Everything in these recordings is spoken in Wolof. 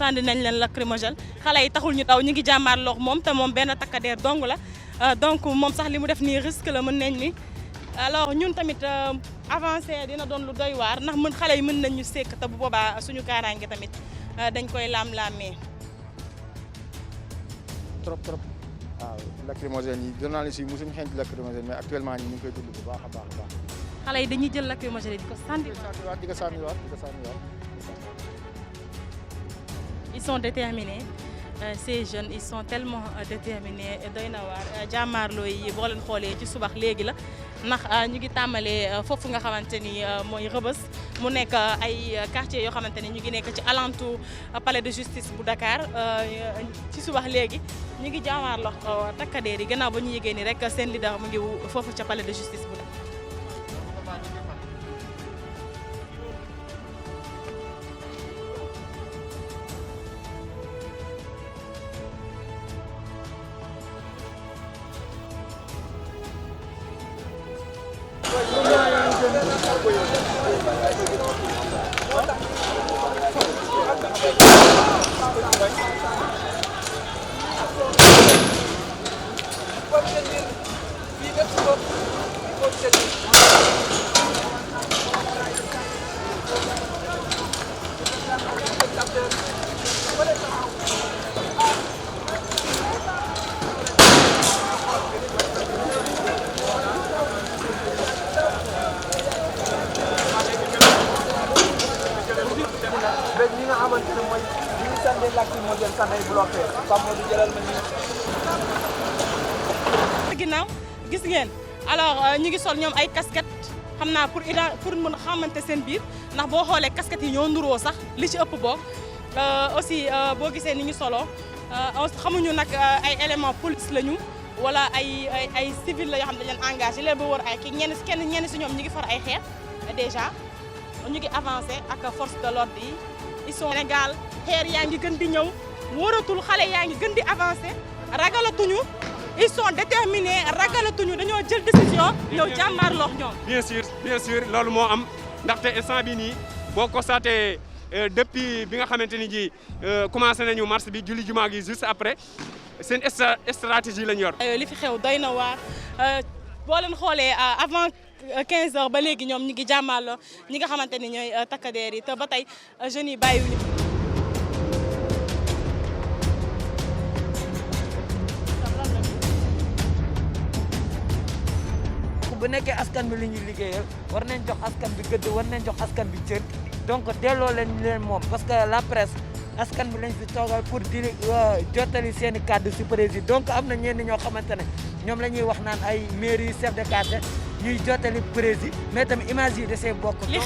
sànni nañ leen lacrymogène xale yi taxul ñu daw ñu ngi jàmmaarloog moom te moom benn takkadeer dong la donc moom sax li mu def nii risque la mën nañ ni alors ñun tamit avancé dina doon lu doy waar ndax xale yi mën nañ ñu sekk te bu boobaa suñu kaaraange tamit dañ koy laam-laamee. trop waaw lacrymogène yi journaliste yi mosuñu xeeñ ci lacrymogène mais actuellement ñu ngi koy dund bu baax a baax a baax. xale yi dañuy jël lacrymogène yi di ko sànni. di ko sànniwaat. Ils sont déterminés ces jeunes ils sont tellement déterminés doy na waar jàmmaarloo yi boo leen xoolee ci subax léegi la ndax ñu ngi tàmbalee foofu nga xamante ni mooy Rebeuss mu nekk ay quartiers yoo xamante ni ñu ngi nekk ci alentour palais de justice bu Dakar ci subax léegi ñu ngi jàmmaarloo takkadeer yi gannaaw ba ñu yëgee ni rek seen leader mu ngi foofu ca palais de justice bu Dakar. ginnaaw gis ngeen alors ñu ngi sol ñoom ay casquette xam naa pour mën a xamante seen biir ndax boo xoolee casquette yi ñoo nduroo sax li ci ëpp boo aussi boo gisee ni ñu solo xamuñu nag ay élément police lañu wala ay civil la yoo xam ne dañ leen engagé leen ba wër ay kii ñenn si ñoom ñu ngi far ay xeer déjà ñu ngi avancé ak force de l'ordre yi ils sont Sénégal xeer yaa ngi gën di ñëw wóoratul xale yaa ngi gën di avancé ragalatuñu ils sont déterminés ragalatuñu dañoo jël décision ñëw jàmmaarloo ñoom. bien sûr loolu moo am ndaxte instant bi nii boo constaté depuis bi nga xamante ni ji commencé nañu marche bi julli jumaa gi juste après seen stratégie lañ yor. li fi xew doy na waar boo leen xoolee avant 15 heures ba léegi ñoom ñi ngi jàmmaarloo ñi nga xamante ni ñooy takkadeer yi te ba tey jeunes yi bàyyiwuñu. bu nekkee askan bi li ñuy liggéeyal war nañ jox askan bi gëdd war nañ jox askan bi cër donc delloo leen moom parce que la presse askan bi lañ fi toogal pour di jottali seen i kàddu si président donc am na ñenn ñoo xamante ne ñoom la ñuy wax naan ay mairie chef de quartier ñuy jottali président mais tamit image yi da see bokk. li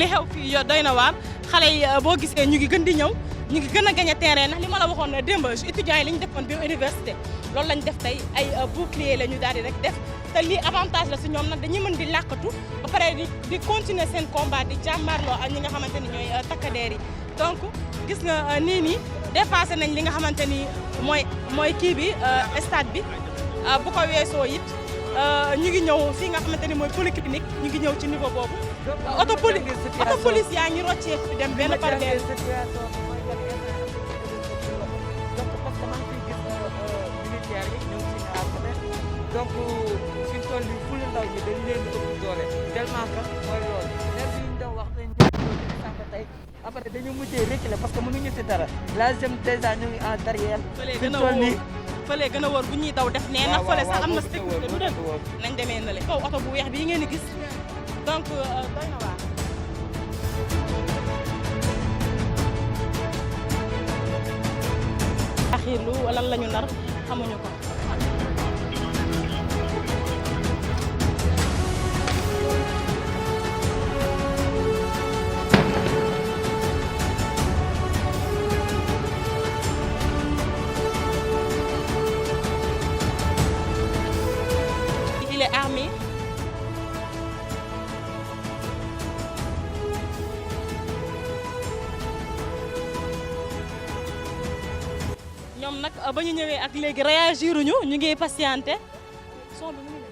xew fii doy na waar xale yi boo gisee ñu ngi gën di ñëw ñu ngi gën a gagné terrain ndax li ma la waxoon démb étudiants yi li ñu defoon biir université loolu lañ def tey ay bouclier la ñu daal di rek def te lii avantage la si ñoom nag dañuy mën di làkkatu ba pare di continuer seen combat di jàmmarloo ak ñi nga xamante ni ñooy takkadeer yi donc gis nga nii dépassé nañ li nga xamante ni mooy kii bi stade bi bu ko weesoo it ñu ngi ñëw fii nga xamante ni mooy polyclinique ñu ngi ñëw ci niveau boobu auto police yaa ngi roccee dem benn par benn. donc fi ñu toll nii fulu ndaw ñi dañ leen di ëpp doole tellement que mooy loolu léegi li ñu doon wax dañ ñëw sànq tey après dañu mujjee reculer parce que mënuñu si dara la jëm déjà ñu ngi en derrière. fi ñu toll nii fële gën a wóor bu ñuy daw def nee na fële sax am na sécurité du dem nañ demee na le kaw oto bu weex bii ngeen di gis donc doy na waar. axiirlu lan la ñu nar xamuñu ko. Il est armé. ñoom nag ba ñu ñëwee ak léegi réagiruñu ñu ngi patienté son bi mu ngi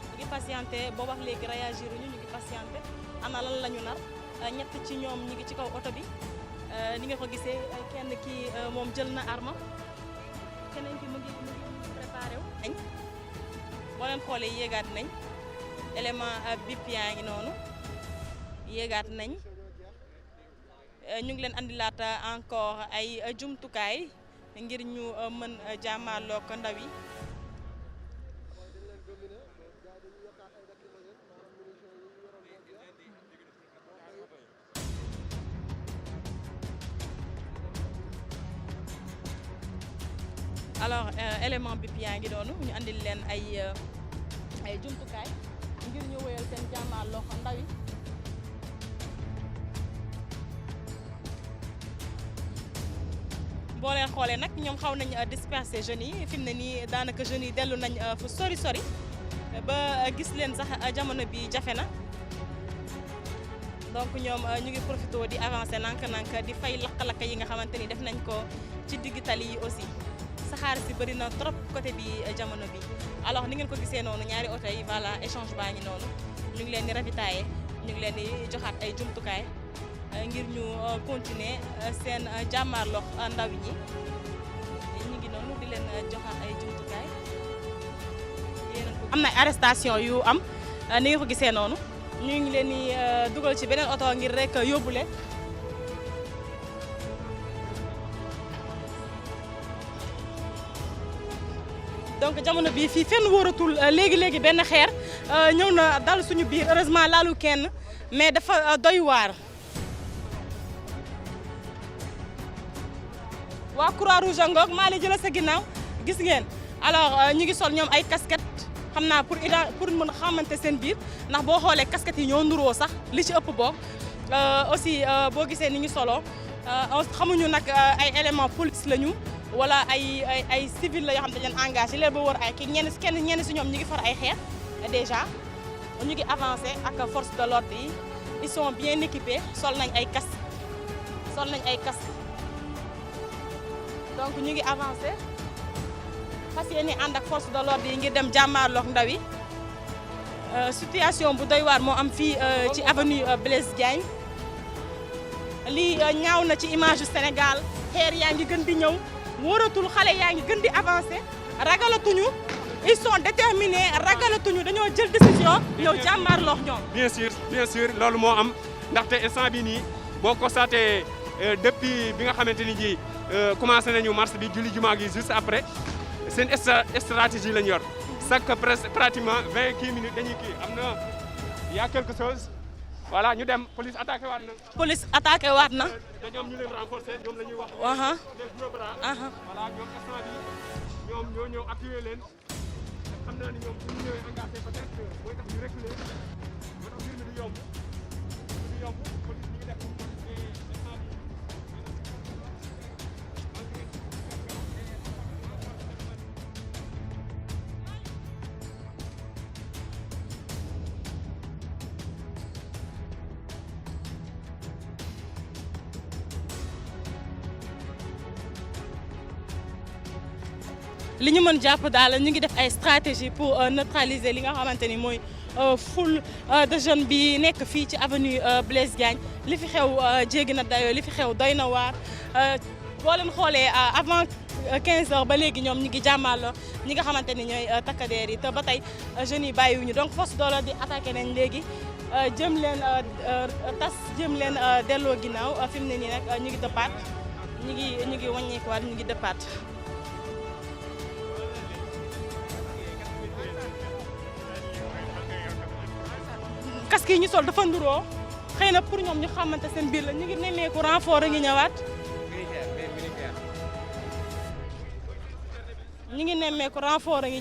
ñu ngi patienté boobu ak léegi réagiruñu ñu ngi patienté ana lan la ñu nar ñett ci ñoom ñu ngi ci kaw oto bi ni nga ko gisee kenn ki moom jël na arme keneen ki mu ngi préparé wu. boo leen xoolee yéegaat nañ élément BIP yaa ngi noonu yéegaat nañ ñu ngi leen andilaat encore ay jumtukaay ngir ñu mën jàmmaarloo ko ndaw yi. alors élément BIP yaa ngi doonu ñu andil leen ay jumtukaay ngir ñu wéyal seen jàmmaarloo ko ndaw yi. boo leen xoolee nag ñoom xaw nañ disperser jeunes yi fi mu ne nii daanaka jeunes yi dellu nañ fu sori ba gis leen sax jamono bi jafe na donc ñoom ñu ngi profité di avancer nank-nank di fay lakk-lakk yi nga xamante ni def nañ ko ci digg tali yi aussi. saxaar si bëri na trop côté bi jamono bi alors ni ngeen ko gisee noonu ñaari oto yi voilà échange baa ngi noonu ñu ngi leen di ravitailler ñu ngi leen di joxaat ay jumtukaay ngir ñu continuer seen jàmmaarloo ndaw ñi ñu ngi noonu di leen joxaat ay jumtukaay. am na arrestation yu am ni nga ko gisee noonu ñu ngi leen di dugal ci beneen oto ngir rek yóbbu leen. donc jamono bii fii fenn wóoratul léegi benn xeer ñëw na dal suñu biir heureusement laalu kenn mais dafa doy waar. waa Croix-Rouge ngoog maa ngi jëlee sa ginnaaw gis ngeen alors ñu ngi sol ñoom ay casquette xam naa pour mën a xamante seen biir ndax boo xoolee casquette yi ñoo nuroo sax li ci ëpp boog aussi boo gisee ni ñu soloo xamuñu nag ay éléments police lañu. wala ay civil la yoo xam ne dañ leen engagé leen ba wër ay kii ñenn si ñoom ñu ngi far ay xeer déjà ñu ngi avancé ak force de l'ordre yi ils sont bien équipés sol nañ ay casque donc ñu ngi avancé fas yéene ànd ak force de l'ordre yi ngir dem jàmmaarloog ndaw yi situation bu doy waar moo am fii ci avenue Blaise Diagne lii ñaaw na ci image yu Sénégal xeer yaa ngi gën di ñëw. wóoratul xale yaa ngi gën di avancer ragalatuñu ils sont déterminés ragalatuñu dañoo jël décision ñëw jàmmaarloo ñoom. bien sûr loolu moo am ndaxte instant bi nii boo constaté depuis bi nga xamante ni ji commencé nañu marche bi julli jumaa gi juste après seen stratégie lañ yor chaque pratiquement 20 minutes dañuy kii am na y a quelque chose voilà ñu dem police attaqué waat na. te ñoom ñu leen renforcer ñoom la ñuy wax. les gros bras. voilà ñoom instant bi ñoom ñoo ñëw appuyer leen xam naa ni ñoom bu ñu ñëwee engagé peut-être mooy tax ñu reculer moo tax mbir mi du yomb police ñu ngi def instant bi. li ñu mën jàpp daal ñu ngi def ay stratégie pour neutraliser li nga xamante ni mooy foule de jeunes bi nekk fii ci avenue Blaise Diagne li fi xew jéggi na dayoo li fi xew doy na waar boo leen xoolee avant 15 heures ba léegi ñoom ñu ngi jàmmaarloo ñi nga xamante ni ñooy takkadeer yi te ba tey jeunes yi bàyyiwuñu donc force de l'ordre di attaqué nañ léegi jëm leen jëm leen delloo ginnaaw fi mu ne nii nag ñu ngi dëppaat ñu ngi wàññeekuwaat ñu ngi dëppaat. casque yi ñu sol dafa nduroo xëy na pour ñoom ñu xamante seen biir la ñu ngi nemmeeku renfort a ngi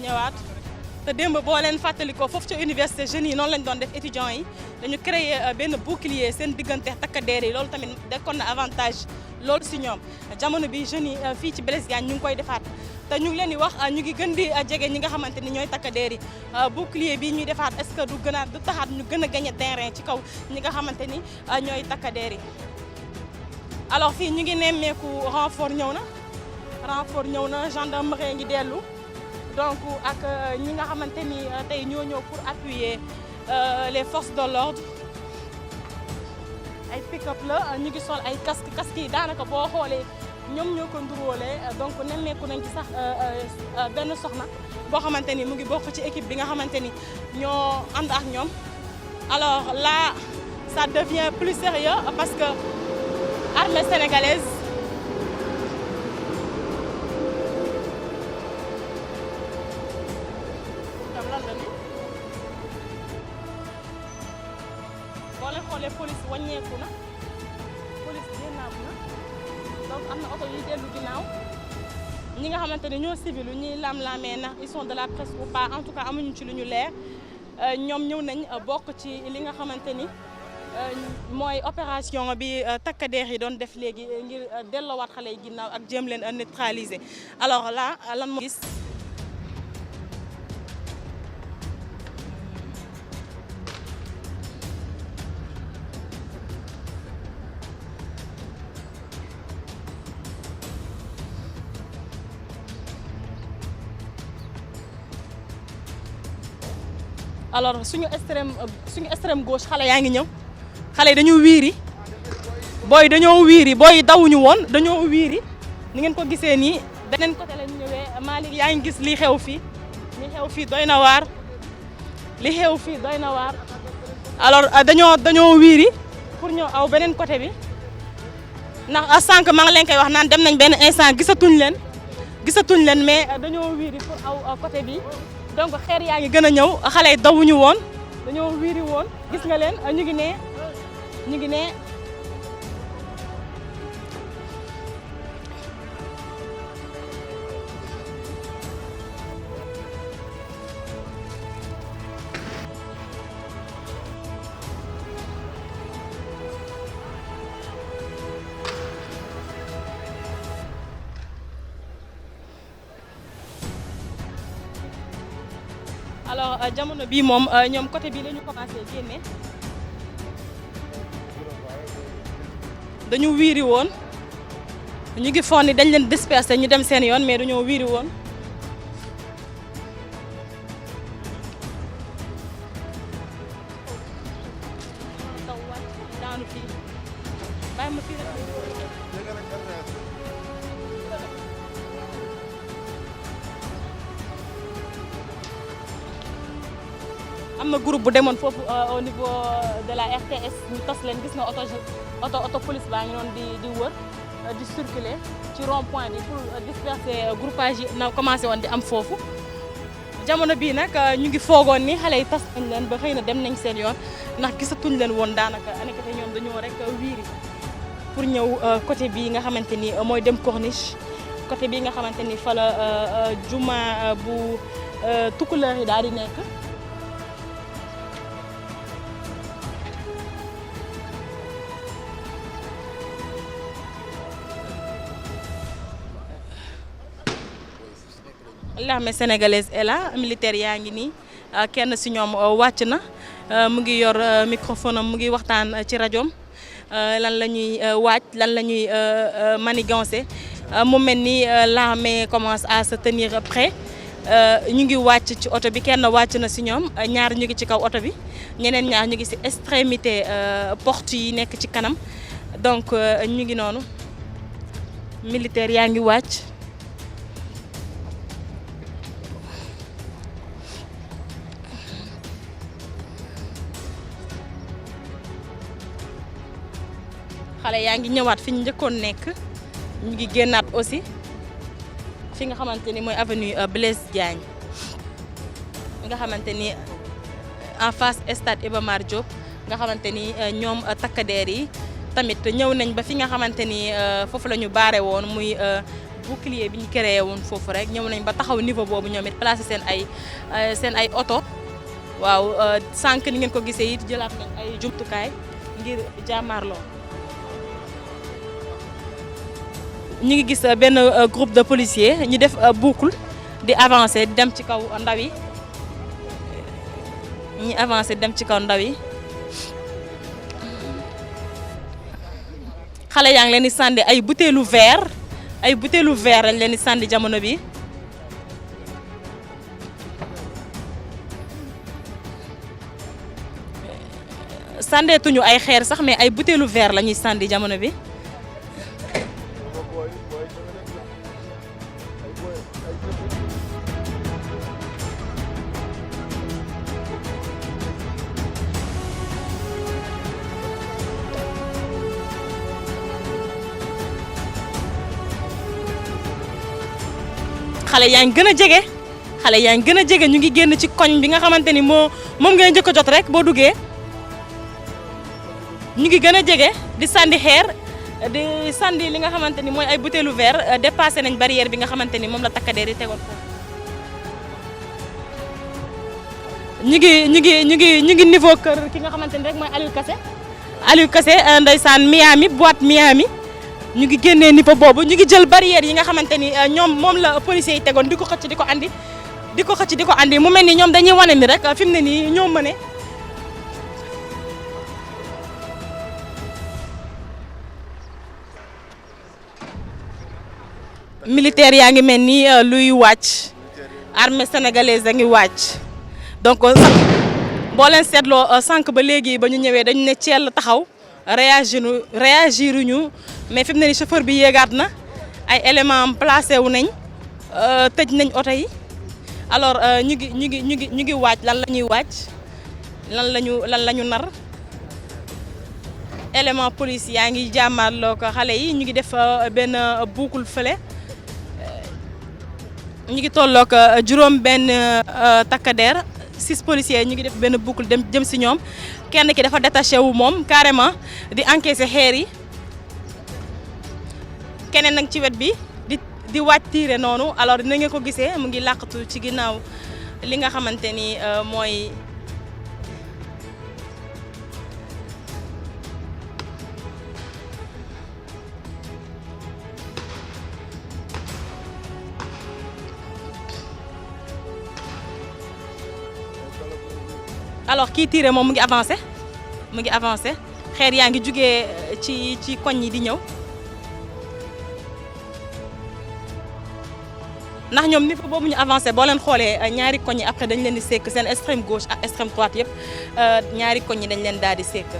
ñëwaat te démb boo leen fàttalikoo foofu ca université jeunes yi noonu lañ doon def étudiants yi dañu créer benn bouclier seen diggante takkadeer yi loolu tamit dekkoon na avantage loolu si ñoom jamono bi jeunes yi fii ci Blaise Diagne ñu ngi koy defaat te ñu ngi leen di wax ñu ngi gën di jege ñi nga xamante ni ñooy takkadeer yi bouclier bi ñuy defaat est-ce que du taxaat ñu gën a gagné terrain ci kaw ñi nga xamante ni ñooy takkadeer yi. alors fii ñu ngi nemmeeku renfort ñëw na gendarmerie ngi dellu donc ak ñi nga xamante ni tey ñoo ñëw pour appuyer les forces de l'ordre ay pick-up la ñu ngi sol ay casque yi daanaka boo xoolee ñoom ñoo ko nduróole donc nemmeeku nañ ci sax benn soxna boo xamante ni mu ngi bokk ci équipe bi nga xamante ni ñoo ànd ak ñoom. Alors là ça devient plus sérieux parce que armée sénégalaise tam lan la ni boo leen xoolee police wàññeeku na police génnaaw na donc am na oto yuy dellu ginnaaw ñi nga xamante ni ñoo civil yu ñuy lam-lamee ndax ils sont de la presse ou pas en tout cas amuñu ci lu ñu leer ñoom ñëw nañ bokk ci li nga xamante ni mooy opération bi takkadeer yi doon def léegi ngir delloowaat xale yi ginnaaw ak jéem leen neutraliser. Alors là lan moo gis alors suñu extrême gauche xale yaa ngi ñëw xale yi dañoo wiiri booy dañoo wiiri booy dawuñu woon dañoo wiiri ni ngeen ko gisee nii beneen côté lañ ñëwee Malick yaa ngi gis li xew fii doy na waar li xew fii doy na waar alors dañoo wiiri pour ñëw aw beneen côté bi ndax sànq maa ngi leen koy wax naan dem nañ benn instant gisatuñ leen mais dañoo wiiri pour aw côté bi donc xeer yaa ngi gën a ñëw xale yi dawuñu woon dañoo wiiri woon gis nga leen ñu ngi ne alors jamono bii moom ñoom côté bii la ñu commencé génne dañu wiiri woon ñu ngi foog ni dañ leen disperser ñu dem seen yoon mais dañoo wiiri woon daanu fii bàyyi ma fii am na groupe bu demoon foofu au niveau de la RTS ñu tas leen gis nga auto police baa ngi noonu di wër di circuler ci rond point bi pour disperser groupage yi na commencé woon di am foofu jamono bii nag ñu ngi foogoon ni xale yi tas nañ leen ba xëy na dem nañ seen yoon ndax gisatuñ leen woon daanaka anekate ñoom dañoo rek wiiri pour ñëw côté bii nga xamante ni mooy dem corniche côté bii nga xamante ni fa la juma bu tukkuleer yi daal di nekk l'armée sénégalaise est là militaire yaa ngi nii kenn si ñoom wàcc na mu ngi yor microphone am mu ngi waxtaan ci rajoom lan la ñuy waaj lan la ñuy manigancer mu mel ni l'armée commence à se tenir prêt ñu ngi wàcc ci oto bi kenn wàcc na si ñoom ñaar ñu ngi ci kaw oto bi ñeneen ñaar ñu ngi si extrémité porte yi nekk ci kanam donc ñu ngi noonu militaire yaa ngi wàcc. xale yaa ngi ñëwaat fi ñu njëkkoon nekk ñu ngi génnaat aussi fi nga xamante ni mooy avenue Blaise Diagne nga xamante ni en face stade Iba Mar Diop nga xamante ni ñoom takkadeer yi tamit ñëw nañ ba fi nga xamante ni foofu la ñu baare woon muy bouclier bi ñu créé woon foofu rek ñëw nañ ba taxaw niveau boobu ñoom it placé seen ay oto waaw sànq ni ngeen ko gisee it jëlaat nañ ay jumtukaay ngir jàmmaarloo. ñu ngi gis benn groupe de policiers ñu def boucle di avancer dem ci kaw ndaw yi ñi avancer dem ci kaw ndaw yi xale yaa ngi leen di sànni ay butéelu verre lañ leen di sànni jamono bi sàndeetuñu ay xeer sax mais ay butéelu verre la ñuy sànni jamono bi. xale yaa ngi gën a jege xale yaa ngi gën a jege ñu ngi génn ci koñ bi nga xamante ni moom ngay njëkk a jot rek boo duggee ñu ngi gën a jege di sànni xeer di sànni li nga xamante ni mooy ay butéelu verre dépassé nañ barrière bi nga xamante ni moom la takkadeer yi tegoon foofu. ñu ngi niveau kër ki nga xamante ni rek mooy Aliou Kassé ndeysaan Miami boîte Miami. ñu ngi génnee niveau boobu ñu ngi jël barrière yi nga xamante ni ñoom moom la policiers yi tegoon di ko xëcc di ko andi mu mel ni ñoom dañuy wane ni rek fi mu ne nii ñoo mëne. militaire yaa ngi mel ni luy wàcc armée sénégalaise a ngi wàcc donc boo leen seetloo sànq ba léegi ba ñu ñëwee dañu ne Thiel taxaw réagiruñu mais fi mu ne nii chauffeur bi yéegaat na ay éléments placé wu nañ tëj nañ oto yi alors ñu ngi waaj lan la ñuy waaj lan la ñu nar élément police yaa ngi jàmmarloo ko xale yi ñu ngi def benn boucle fële ñu ngi tolloog juróom benn takkadeer 6 policiers ñu ngi def benn boucle jëm si ñoom kenn ki dafa détaché wu moom carrément di encaisser xeer yi keneen nag ci wet bi di wàcc tiire noonu alors dina ngeen ko gisee mu ngi làqatu ci ginnaaw li nga xamante ni mooy alors kii tiire moom mu ngi avancé xeer yaa ngi jugee ci koñ yi di ñëw ndax ñoom niveau boobu ñu avancé boo leen xoolee ñaari koñ yi après dañ leen di sekk seen extrême gauche ak extrême droite yëpp ñaari koñ yi dañ leen daal di sekk.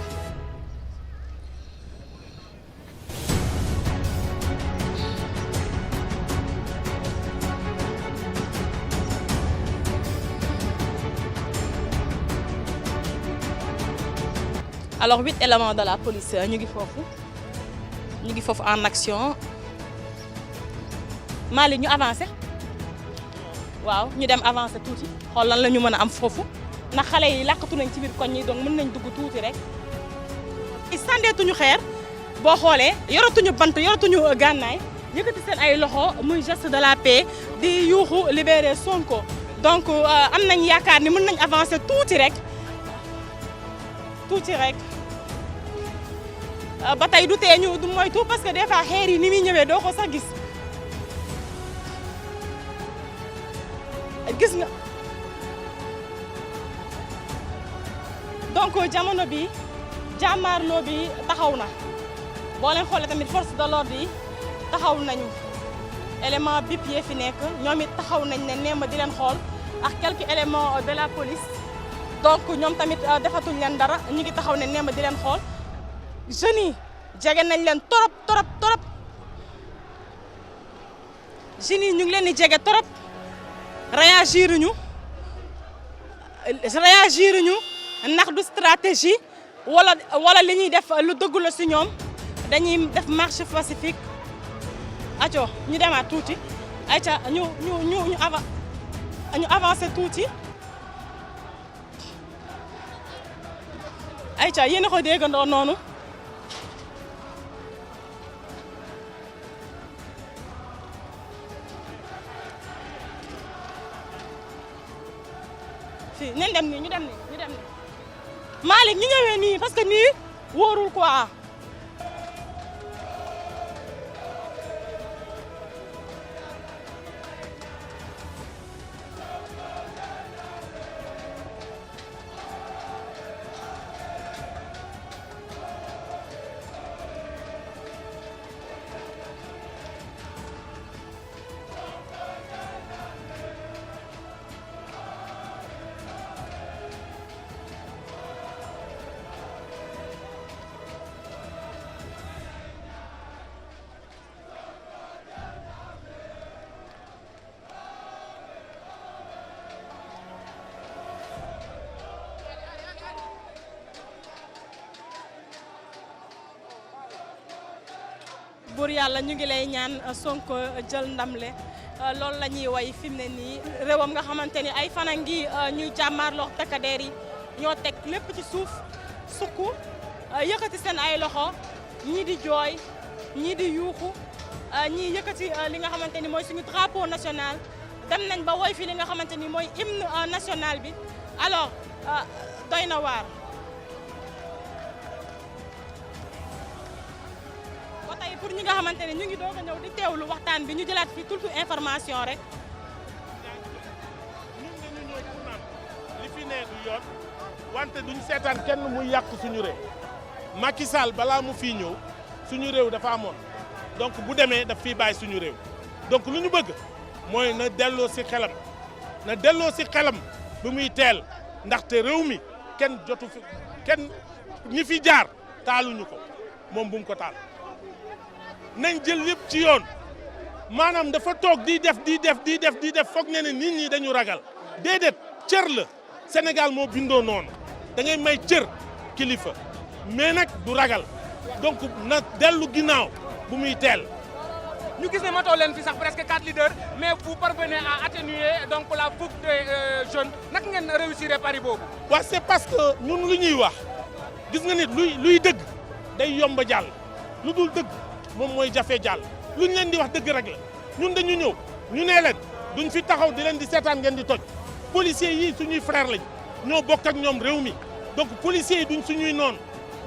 alors 8 éléments de la police ñu ngi foofu en action Malick ñu avancé waaw ñu dem avancé tuuti xool lan la ñu mën a am foofu ndax xale yi làqatu nañ ci biir koñ yi donc mën nañ dugg tuuti rek. sàndeetuñu xeer boo xoolee yoratuñu bant yoratuñu gànnaay yëkkati seen ay loxo muy geste de la paix di yuuxu libérer Sonko donc am nañ yaakaar ni mën nañ avancer tuuti rek ba tey du tee ñu du moytu parce que des fois xeer yi ni muy ñëwee doo ko sax gis nga donc jamono bi jàmmaarloo bi taxaw na boo leen xoolee tamit force de l'ordre yi taxaw nañu élément BIP yee fi nekk ñoom it taxaw nañ ne neema di leen xool ak quelques éléments de la police donc ñoom tamit defatuñ leen dara ñu ngi taxaw ne neema di leen xool jeunes yi jege nañ leen torop jeunes yi ñu ngi leen di jege torop réagiruñu ndax du stratégie wala li ñuy def lu dëgg la si ñoom dañuy def marche pacifique aco ñu demaat tuuti ayca ñu avancé tuuti ayca yéen a ko déggandoo noonu fii nañ dem nii ñu dem nii Malick ñu ñëwee nii parce que nii wóorul quoi buur yàlla ñu ngi lay ñaan Sonko jël ndam le loolu la ñuy way fi mu ne nii réewam nga xamante ni ay fan a ngi ñuy jàmmaarloo takkadeer yi ñoo teg lépp ci suuf sukk yëkkati seen ay loxo ñii di jooy ñii di yuuxu ñii yëkkati li nga xamante ni mooy suñu drapeau national dem nañ ba woy fi li nga xamante ni mooy hymne national bi alors doy na waar. ba tey pour ñi nga xamante ne ñu ngi doog a ñëw di teewlu waxtaan bi ñu jëlaat fi tout information rek. ñun dañu ñëw pour naan li fi ne du yoon wante duñ seetaan kenn muy yàq suñu réew Macky Sall balaa mu fii ñëw suñu réew dafa amoon donc bu demee daf fiy bàyyi suñu réew donc lu ñu bëgg mooy na delloo si xelam bu muy teel ndaxte réew mi kenn jotu fi kenn ñi fi jaar taaluñu ko moom bu mu ko taal nañ jël yëpp ci yoon maanaam dafa toog di def foog ne nit ñi dañu ragal déedéet cër la Sénégal moo bindoo noonu da ngay may cër kilifa mais nag du ragal donc na dellu ginnaaw bu muy teel. ñu gis ne matoo leen fi sax presque 4 leaders mais vous parvenez à atténuer donc la fougue des jeunes naka ngeen réussir pari boobu. waaw c'est parce que ñun lu ñuy wax gis nga nit luy dëgg day yomb jàll lu dul dëgg moom mooy jafe jàll lu ñu leen di wax dëgg rek la ñun dañu ñëw ñu nee leen duñ fi taxaw di leen di seetaan ngeen di toj policiers yi suñuy frère lañ ñoo bokk ak ñoom réew mi donc policiers yi duñ suñuy noonu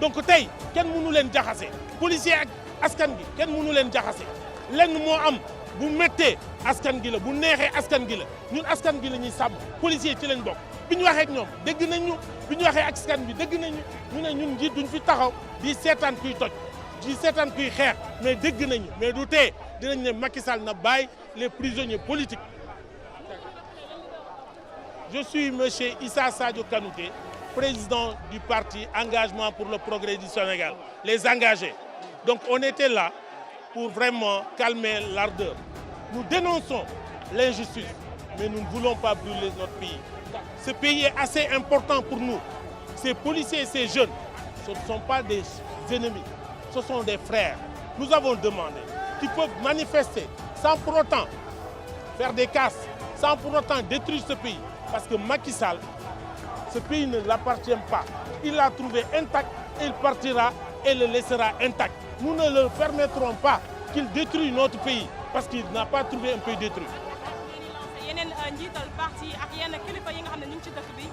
donc tey kenn mënu leen jaxase policier ak askan gi kenn mënu leen jaxase. lenn moo am bu méttee askan gi la bu neexee askan gi la ñun askan gi la ñuy sàmm policier ci lañ bokk bi ñu waxee ak ñoom dégg nañ ñu bi ñu waxee ak askan bi dégg nañ ñu ne ñun njiit duñ fi taxaw di seetaan kuy toj di seetaan kuy xeex mais dégg nañu mais du tee dinañ ne Macky Sall na bàyyi les prisonniers politiques. Je suis monsieur Issa Sadio Kanouté, président du parti Engagement pour le progrès du Sénégal, les engagés. Donc on était là pour vraiment calmer l'ardeur. Nous dénonçons l'injustice, mais nous ne voulons pas brûler notre pays. Ce pays est assez important pour nous. Ces policiers et ces jeunes, ce ne sont pas des ennemis, ce sont des frères. Nous avons demandé qu'ils peuvent manifester sans pour autant faire des casses, sans pour autant détruire ce pays. Parce que Macky Sall, ce pays ne l'appartient pas. Il l'a trouvé intact, il partira et le laissera intact. Nous ne le permettrons pas qu'il détruise notre pays parce qu'il n'a pas trouvé un pays détruit. yeneen njiital parti ak yenn kilifa yi nga xam ne ñu ngi ci dëkk bi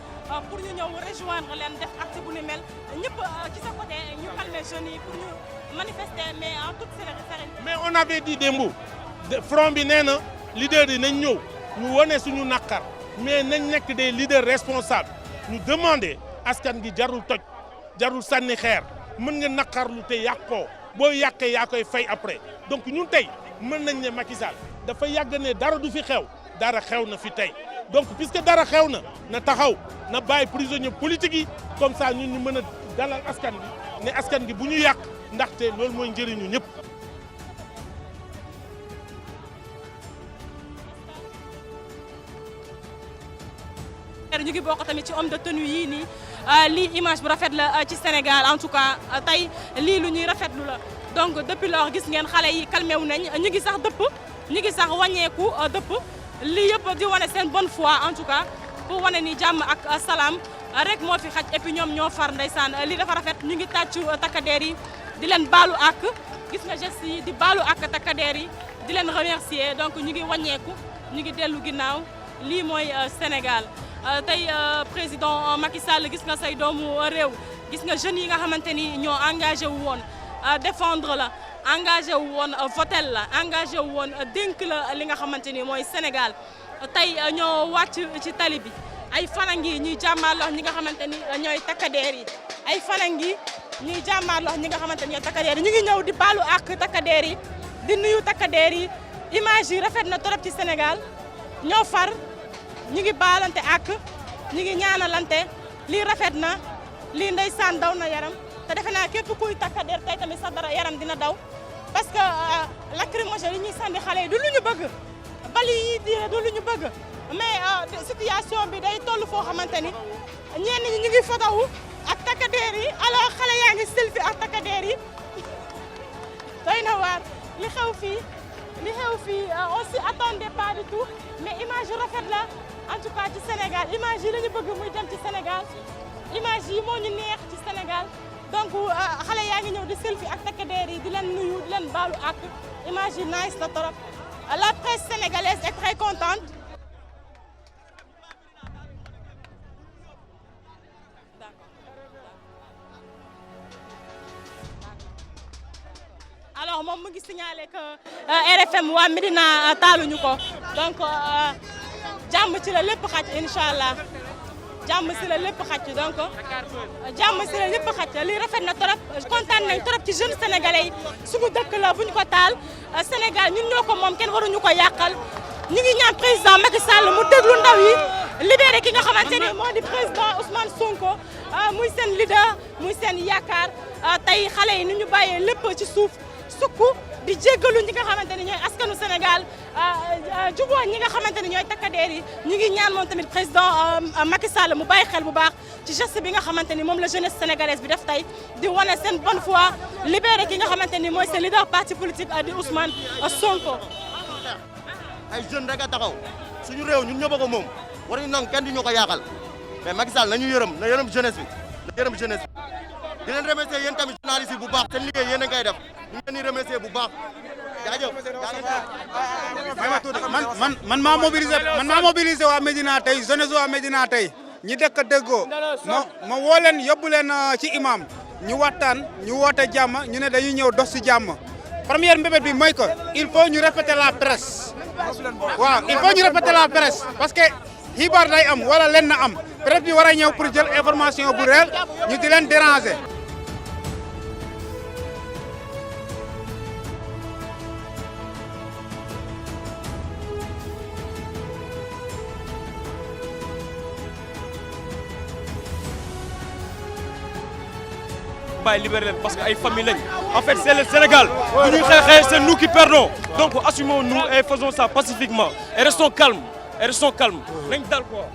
pour ñu ñëw rejoindre leen def acte bu ni mel ñëpp ci sa côté ñu calmer jeunes yi pour ñu manifester mais en toute sérénité. Mais on avait dit démb front bi nee na leader yi nañ ñëw ñu wane suñu naqar mais nañ nekk des leaders responsables ñu demander askan gi jarul toj jarul sànni xeer mën nga naqarlu te yàqoo boo yàqee yaa koy fay après donc ñun tey mën nañ ne Macky Sall dafa yàgg ne dara du fi xew dara xew na fi tey donc puisque dara xew na taxaw na bàyyi prisonniers politiques yi comme ça ñun ñu mën a dalal askan bi ne askan gi bu ñu yàq ndaxte loolu mooy njëriñu ñëpp. ñu ngi bokk tamit ci homme de tenue yii nii lii image bu rafet la ci Sénégal en tout cas tey lii lu ñuy rafetlu la donc depuis lors gis ngeen xale yi calmé wu nañ ñu ngi sax dëpp ñu ngi sax wàññeeku dëpp lii yëpp di wane seen bonne foi en tout cas pour wane ni jàmm ak salaam rek moo fi xaj et puis ñoom ñoo far ndeysaan lii dafa rafet ñu ngi tàccu takkadeer yi di leen baalu ak gis nga geste yi di baalu ak takkadeer yi di leen remercier donc ñu ngi wàññeeku ñu ngi dellu ginnaaw lii mooy Sénégal. tey président Macky Sall gis nga say doomu réew gis nga jeunes yi nga xamante ni ñoo engagé wu woon défendre la engagé wu woon votel la engagé wu woon dénk la li nga xamante ni mooy Sénégal tey ñoo wàcc ci tali bi ay fanangi ñuy jàmmaarloo ñi nga xamante ni ñooy takkadeer yi ay fanangi ñuy jàmmaarloo ñi nga xamante ni ñooy takkadeer yi ñu ngi ñëw di baalu ak takkadeer yi di nuyu takkadeer yi image yi rafet na trop ci Sénégal ñoo far ñu ngi baalante ak ñu ngi ñaanalante lii rafet na lii ndeysaan daw na yaram te defe naa képp kuy takkadeer tey tamit sa dara yaram dina daw parce que lacrymogène yi ñuy sànni xale yi du lu ñu bëgg bali yi diire du lu ñu bëgg mais situation bi day toll foo xamante ni ñenn ñi ñu ngi fotowu ak takkadeer yi alors xale yaa ngi selfie ak takkadeer yi doy na waar li xew fii on s'y attendait pas du tout mais image yu rafet la en tout cas ci Sénégal image yi la ñu bëgg muy dem ci Sénégal image yi moo ñu neex ci Sénégal donc xale yaa ngi ñëw di selfie ak takk der yi di leen nuyu di leen baalu ak image yi nice la trop la presse sénégalaise est très contente. alors moom mu ngi signalé que RFM waa Médina taaluñu ko donc jàmm ci la lépp xaj incha allah jàmm si la lépp xaj donc jàmm si la lépp xaj lii rafet na trop kontaan nañ trop ci jeunes sénégalais yi suñu dëkk la buñ ko taal Sénégal ñun ñoo ko moom kenn waruñu ko yàqal ñu ngi ñaan président Macky Sall mu déglu ndaw yi libéré ki nga xamante ni moo di président Ousmane Sonko muy seen leader muy seen yaakaar tey xale yi ni ñu bàyyee lépp ci suuf sukku di jéggalu ñi nga xamante ni ñooy askanu Sénégal jubóo ñi nga xamante ni ñooy takkadeer yi ñu ngi ñaan moom tamit président Macky Sall mu bàyyi xel bu baax ci geste bi nga xamante ni moom la jeunesse sénégalaise bi def tey di wane seen bonne foi libéré ki nga xamante ni mooy seen leader parti politique di Ousmane Sonko. ay jeunes rek a taxaw suñu réew ñun ñoo ko moom waruñu nangu kenn du ñu ko yàqal mais Macky Sall nañu yërëm na yërëm jeunesse bi na yërëm jeunesse bi di leen remercier yéen tamit journalistes yi bu baax seen liggéey yéen a ngi koy def ñu ngi leen di remercier bu baax jaajëf. man maa mobilisé waa Médina tey jeunesse waa Médina tey ñi dëkk déggoo ma woo leen yóbbu leen ci imam ñu waxtaan ñu woote jàmm ñu ne dañuy ñëw dox si jàmm première mbébét bi mooy que il faut ñu répéter la presse waaw il faut ñu répéter la presse parce que xibaar day am wala len na am presse bi war a ñëw pour jël information bu réel ñu di leen déranger. bàyyi libéré leen parce que ay famille lañ en fait c'est le Sénégal bu ñuy xeexee c'est nous qui perdons donc assumons-nous et faisons ça pacifiquement et restons calmes nañ dal quoi.